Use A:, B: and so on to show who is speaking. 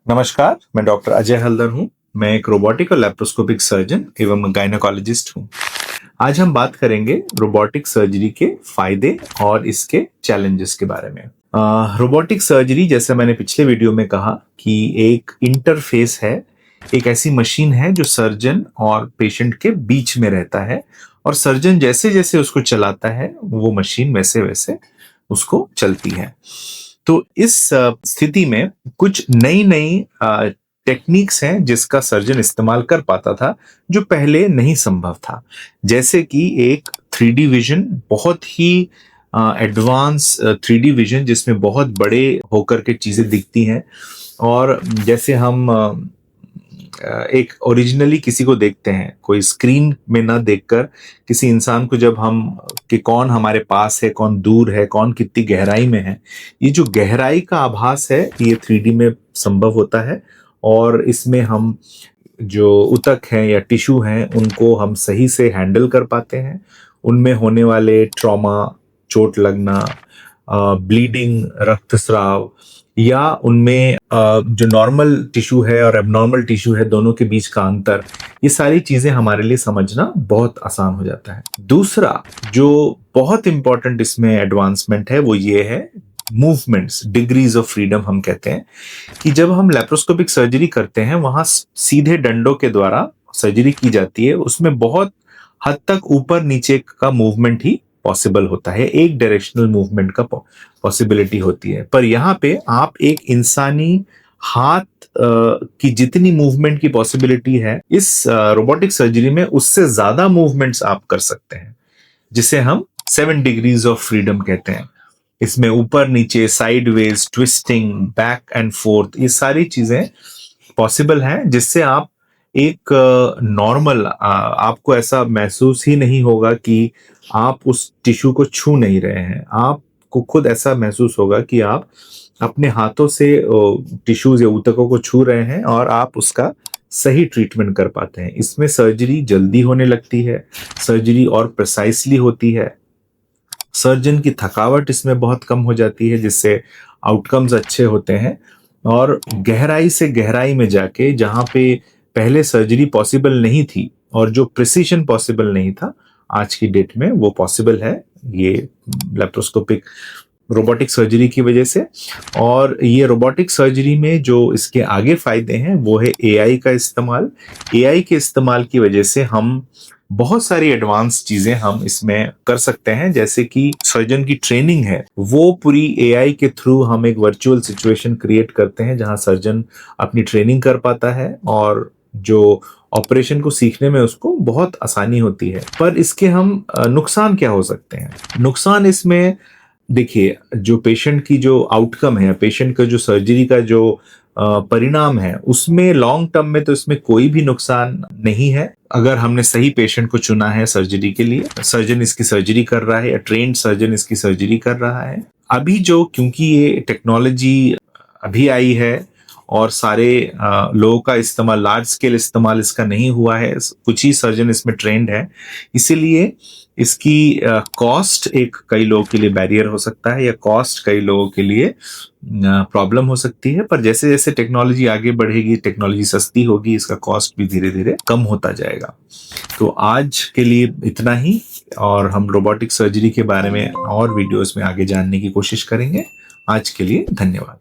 A: नमस्कार, मैं डॉक्टर अजय हल्दर हूं। मैं एक रोबोटिक और लैप्रोस्कोपिक सर्जन एवं गायनोकोलॉजिस्ट हूं। आज हम बात करेंगे रोबोटिक सर्जरी के फायदे और इसके चैलेंजेस के बारे में। रोबोटिक सर्जरी, जैसे मैंने पिछले वीडियो में कहा, कि एक इंटरफेस है, एक ऐसी मशीन है जो सर्जन और पेशेंट के बीच में रहता है, और सर्जन जैसे जैसे उसको चलाता है वो मशीन वैसे वैसे उसको चलती है। तो इस स्थिति में कुछ नई नई टेक्निक्स हैं जिसका सर्जन इस्तेमाल कर पाता था, जो पहले नहीं संभव था। जैसे कि एक 3D विजन, बहुत ही एडवांस 3D विजन, जिसमें बहुत बड़े होकर के चीजें दिखती हैं। और जैसे हम एक ओरिजिनली किसी को देखते हैं, कोई स्क्रीन में ना देखकर किसी इंसान को, जब हम कि कौन हमारे पास है, कौन दूर है, कौन कितनी गहराई में है, ये जो गहराई का आभास है ये 3D में संभव होता है। और इसमें हम जो ऊतक हैं या टिश्यू हैं उनको हम सही से हैंडल कर पाते हैं। उनमें होने वाले ट्रॉमा, चोट लगना, ब्लीडिंग, रक्तस्राव, या उनमें जो नॉर्मल टिश्यू है और एबनॉर्मल टिश्यू है दोनों के बीच का अंतर, ये सारी चीजें हमारे लिए समझना बहुत आसान हो जाता है। दूसरा जो बहुत इंपॉर्टेंट इसमें एडवांसमेंट है वो ये है मूवमेंट्स, डिग्रीज ऑफ फ्रीडम हम कहते हैं। कि जब हम लैप्रोस्कोपिक सर्जरी करते हैं वहां सीधे डंडों के द्वारा सर्जरी की जाती है, उसमें बहुत हद तक ऊपर नीचे का मूवमेंट ही पॉसिबल होता है, एक डायरेक्शनल मूवमेंट का पॉसिबिलिटी होती है। पर यहाँ पे आप एक इंसानी हाथ की जितनी मूवमेंट की पॉसिबिलिटी है, इस रोबोटिक सर्जरी में उससे ज्यादा मूवमेंट्स आप कर सकते हैं, जिसे हम 7 डिग्रीज ऑफ फ्रीडम कहते हैं। इसमें ऊपर नीचे, sideways, twisting, back and fourth, ये सारी चीजें पॉसिबल हैं, जिससे आप एक नॉर्मल, आपको ऐसा महसूस ही नहीं होगा कि आप उस टिश्यू को छू नहीं रहे हैं। आपको खुद ऐसा महसूस होगा कि आप अपने हाथों से टिश्यूज या ऊतकों को छू रहे हैं और आप उसका सही ट्रीटमेंट कर पाते हैं। इसमें सर्जरी जल्दी होने लगती है, सर्जरी और प्रिसाइसली होती है, सर्जन की थकावट इसमें बहुत कम हो जाती है, जिससे आउटकम्स अच्छे होते हैं। और गहराई से गहराई में जाके, जहां पे पहले सर्जरी पॉसिबल नहीं थी और जो प्रिसीजन पॉसिबल नहीं था, आज की डेट में वो पॉसिबल है, ये लैप्रोस्कोपिक रोबोटिक सर्जरी की वजह से। और ये रोबोटिक सर्जरी में जो इसके आगे फायदे हैं वो है एआई का इस्तेमाल। एआई के इस्तेमाल की वजह से हम बहुत सारी एडवांस चीजें हम इसमें कर सकते हैं, जैसे कि सर्जन की ट्रेनिंग है वो पूरी एआई के थ्रू हम एक वर्चुअल सिचुएशन क्रिएट करते हैं जहां सर्जन अपनी ट्रेनिंग कर पाता है और जो ऑपरेशन को सीखने में उसको बहुत आसानी होती है। पर इसके हम नुकसान क्या हो सकते हैं? नुकसान इसमें देखिए, जो पेशेंट की जो आउटकम है, पेशेंट का जो सर्जरी का जो परिणाम है, उसमें लॉन्ग टर्म में तो इसमें कोई भी नुकसान नहीं है। अगर हमने सही पेशेंट को चुना है सर्जरी के लिए, सर्जन इसकी सर्जरी कर रहा है या ट्रेन्ड सर्जन इसकी सर्जरी कर रहा है। अभी जो, क्योंकि ये टेक्नोलॉजी अभी आई है और सारे लोगों का इस्तेमाल, लार्ज स्केल इस्तेमाल इसका नहीं हुआ है, कुछ ही सर्जन इसमें ट्रेंड है, इसीलिए इसकी कॉस्ट एक कई लोगों के लिए बैरियर हो सकता है, या कॉस्ट कई लोगों के लिए प्रॉब्लम हो सकती है। पर जैसे जैसे टेक्नोलॉजी आगे बढ़ेगी, टेक्नोलॉजी सस्ती होगी, इसका कॉस्ट भी धीरे धीरे कम होता जाएगा। तो आज के लिए इतना ही, और हम रोबोटिक सर्जरी के बारे में और वीडियोस में आगे जानने की कोशिश करेंगे। आज के लिए धन्यवाद।